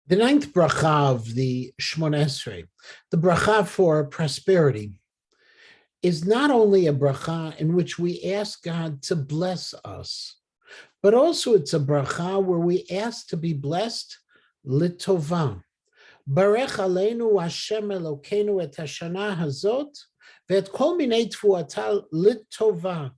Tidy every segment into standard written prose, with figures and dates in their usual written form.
The ninth bracha of the Shmona Esrei, the bracha for prosperity, is not only a bracha in which we ask God to bless us, but also it's a bracha where we ask to be blessed litovah. Barech Aleinu Hashem Elokeinu et hashana hazot ve'et kol minei tfuata litovah.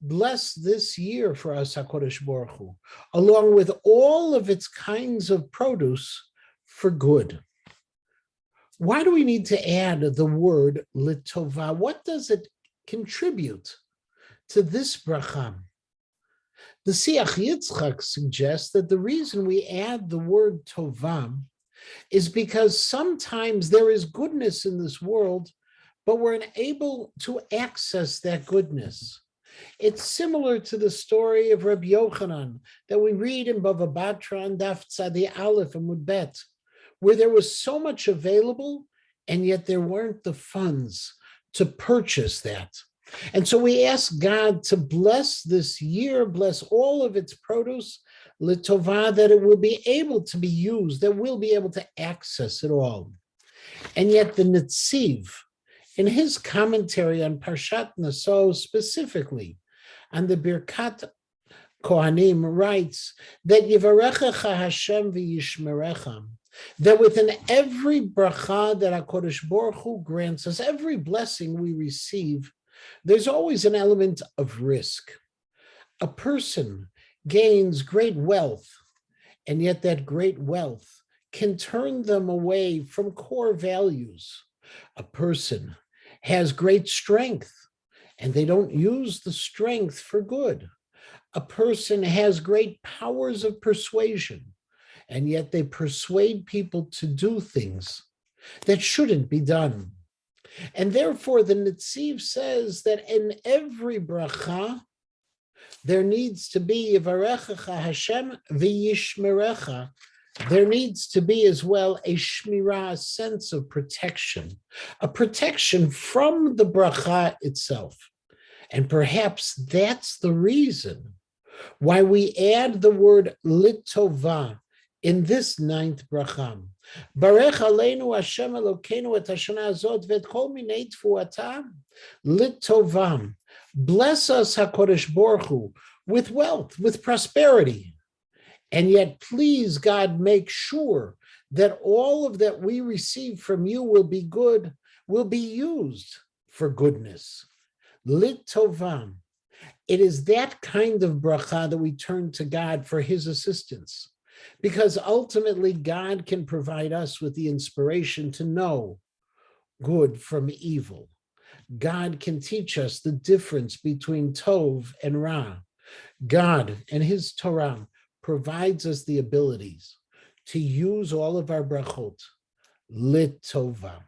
Bless this year for us, HaKadosh Baruch Hu, along with all of its kinds of produce for good. Why do we need to add the word litovah? What does it contribute to this bracha? The Siach Yitzchak suggests that the reason we add the word tovah is because sometimes there is goodness in this world, but we're unable to access that goodness. It's similar to the story of Rabbi Yochanan that we read in Bava Batra and Daf Tzadi Aleph and Mudbet, where there was so much available, and yet there weren't the funds to purchase that. And so we ask God to bless this year, bless all of its produce, litovah, that it will be able to be used, that we'll be able to access it all. And yet the Netziv, in his commentary on Parshat Naso, specifically on the Birkat Kohanim, writes that Yivarechecha Hashem v'yishmerecha, that within every bracha that HaKadosh Baruch Hu grants us, every blessing we receive, there's always an element of risk. A person gains great wealth, and yet that great wealth can turn them away from core values. A person has great strength, and they don't use the strength for good. A person has great powers of persuasion, and yet they persuade people to do things that shouldn't be done. And therefore, the Netziv says that in every bracha, there needs to be Yivarechecha Hashem v'yishmerecha. There needs to be as well a shmirah, a sense of protection, a protection from the bracha itself. And perhaps that's the reason why we add the word litovah in this ninth bracha. Barech Aleinu Hashem Elokeinu et hashana hazot ve'et kol minei tfuata litovah. Bless us, HaKadosh Baruch Hu, with wealth, with prosperity. And yet, please, God, make sure that all of that we receive from you will be good, will be used for goodness. Litovah. It is that kind of bracha that we turn to God for his assistance, because ultimately God can provide us with the inspiration to know good from evil. God can teach us the difference between tov and ra. God and his Torah provides us the abilities to use all of our brachot litovah.